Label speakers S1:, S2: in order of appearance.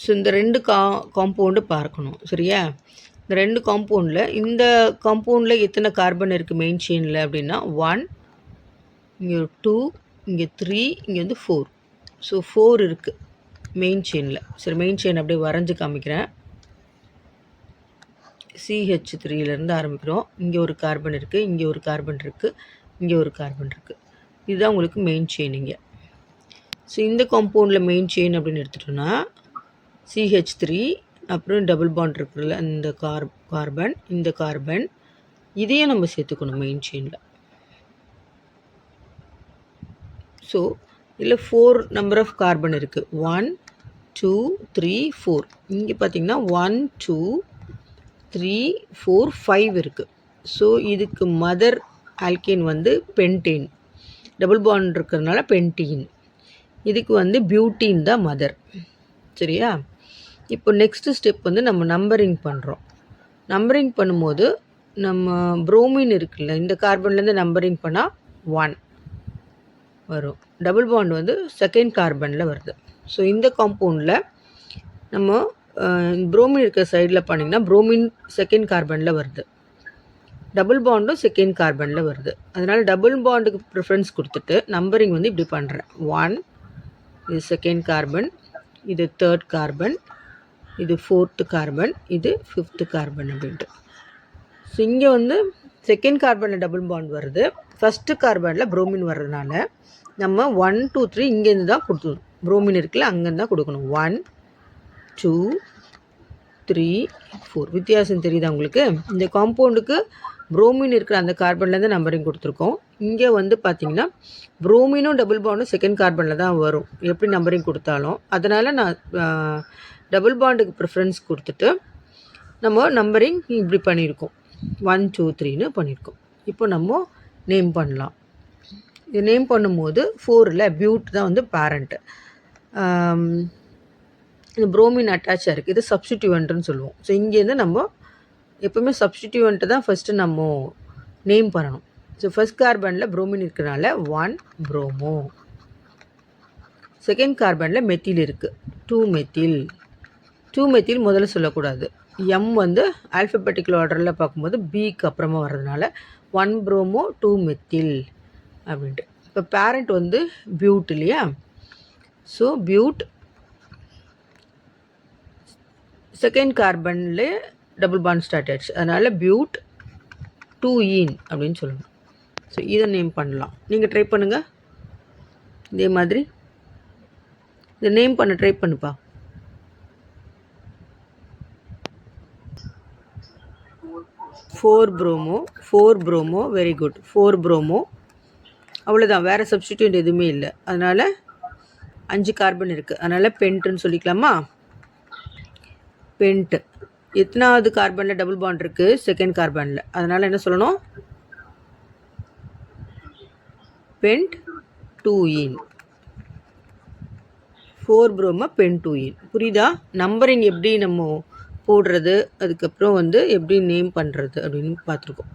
S1: So இந்த 2 compound பார்க்கணும். சரியா? இந்த 2 காம்பவுண்டில் இந்த காம்பவுண்டில் எத்தனை கார்பன் இருக்குது மெயின் செயினில் அப்படின்னா 1, இங்கே 2, இங்கே 3, இங்கே வந்து 4. ஸோ 4 இருக்குது மெயின் செயினில். சரி, மெயின் செயின் அப்படியே வரைஞ்சி காமிக்கிறேன். CH3லேருந்து ஆரம்பிக்கிறோம். இங்கே ஒரு கார்பன் இருக்குது, இங்கே ஒரு கார்பன் இருக்குது, இங்கே ஒரு கார்பன் இருக்குது. இதுதான் உங்களுக்கு மெயின் செயின் இங்கே. ஸோ இந்த காம்பவுண்டில் மெயின் செயின் அப்படின்னு எடுத்துட்டோன்னா CH3, அப்புறம் டபுள் பாண்ட் இருக்குல்ல இந்த கார்பன், இந்த கார்பன், இதையும் நம்ம சேர்த்துக்கணும் மெயின் செயினில். ஸோ இதில் 4 நம்பர் ஆஃப் கார்பன் இருக்குது. 1, 2, 3, 4. இங்கே பார்த்தீங்கன்னா 1, 2, 3, 4, 5 இருக்குது. ஸோ இதுக்கு மதர் ஆல்கேன் வந்து பென்டேன். டபுள் பாண்ட் இருக்கிறதுனால பென்டீன். இதுக்கு வந்து பியூட்டீன் தான் மதர். சரியா? இப்போ நெக்ஸ்ட்டு ஸ்டெப் வந்து நம்ம நம்பரிங் பண்ணுறோம். நம்பரிங் பண்ணும்போது நம்ம புரோமின் இருக்குல்ல, இந்த கார்பன்லேருந்து நம்பரிங் பண்ணால் 1 வரும். டபுள் பாண்ட் வந்து செகண்ட் கார்பனில் வருது. ஸோ இந்த காம்பவுண்டில் நம்ம புரோமின் இருக்கிற சைடில் பண்ணிங்கன்னா புரோமின் செகண்ட் கார்பனில் வருது. டபுள் பாண்டும் செகண்ட் கார்பனில் வருது. அதனால் டபுள் பாண்டுக்கு ப்ரிஃபரன்ஸ் கொடுத்துட்டு நம்பரிங் வந்து இப்படி பண்ணுறேன். 1, இது செகண்ட் கார்பன், இது தேர்ட் கார்பன், இது ஃபோர்த்து கார்பன், இது ஃபிஃப்த்து கார்பன் அப்படின்ட்டு. ஸோ இங்கே வந்து செகண்ட் கார்பனில் டபுள் பாண்ட் வருது, ஃபஸ்ட்டு கார்பனில் புரோமின் வர்றதுனால நம்ம 1, 2, 3 இங்கேருந்து தான் கொடுத்துக்கணும். புரோமின் இருக்குல்ல, அங்கேருந்து தான் கொடுக்கணும். 1, 2, 3, 4. வித்தியாசம் தெரியுதா உங்களுக்கு? இந்த காம்பவுண்டுக்கு புரோமின் இருக்கிற அந்த கார்பன்லேருந்து நம்பரிங் கொடுத்துருக்கோம். இங்கே வந்து பார்த்திங்கன்னா புரோமினும் டபுள் பாண்டும் செகண்ட் கார்பனில் தான் வரும் எப்படி நம்பரிங் கொடுத்தாலும். அதனால் நான் டபுள் பாண்டுக்கு ப்ரிஃபரன்ஸ் கொடுத்துட்டு நம்ம நம்பரிங் இப்படி பண்ணியிருக்கோம். 1, 2, 3ன்னு பண்ணியிருக்கோம். இப்போ நம்ம நேம் பண்ணலாம். இது நேம் பண்ணும்போது 4ல் பியூட் தான் வந்து பேரண்ட்டு. இந்த புரோமின் அட்டாச்சாக இருக்குது. இது சப்ஸ்டிடியூவன்ட்னு சொல்லுவோம். ஸோ இங்கேருந்து நம்ம எப்போவுமே சப்ஸ்டிடியூவன்ட்டு தான் ஃபஸ்ட்டு நம்ம நேம் பண்ணணும். ஸோ ஃபஸ்ட் கார்பனில் புரோமின் இருக்கிறனால 1 புரோமோ. செகண்ட் கார்பனில் மெத்தில் இருக்குது, 2 மெத்தில். 2 மெத்தில் முதல்ல சொல்லக்கூடாது. எம் வந்து ஆல்ஃபபெட்டிக்கல் ஆர்டரில் பார்க்கும்போது பிக்கு அப்புறமா வர்றதுனால 1 புரோமோ 2 மெத்தில் அப்படின்ட்டு. இப்போ பேரண்ட் வந்து பியூட் இல்லையா? ஸோ பியூட் செகண்ட் கார்பனில் டபுள் பாண்ட் ஸ்டார்ட் ஆகிடுச்சு. அதனால் பியூட் 2 ஈன் அப்படின்னு சொல்லணும். ஸோ இதை நேம் பண்ணலாம். நீங்கள் ட்ரை பண்ணுங்கள் இதே மாதிரி. இதை நேம் பண்ண ட்ரை பண்ணுப்பா. Four promo very good. 4 promo அவ்வளோதான், வேறு சப்ஸ்டிடியூண்ட் எதுவுமே இல்லை. அதனால் 5 கார்பன் இருக்குது. அதனால் பென்ட்டுன்னு சொல்லிக்கலாமா? பென்ட்டு. எத்தனாவது கார்பனில் டபுள் பாண்ட் இருக்குது? செகண்ட் கார்பனில். அதனால் என்ன சொல்லணும்? பென்ட் 2 ஈன். 4 promo pent 2 ஈன். புரியுதா? நம்பரிங் எப்படி நம்ம போடுறது, அதுக்கப்புறம் வந்து எப்படி நேம் பண்ணுறது அப்படின்னு பார்த்துருக்கோம்.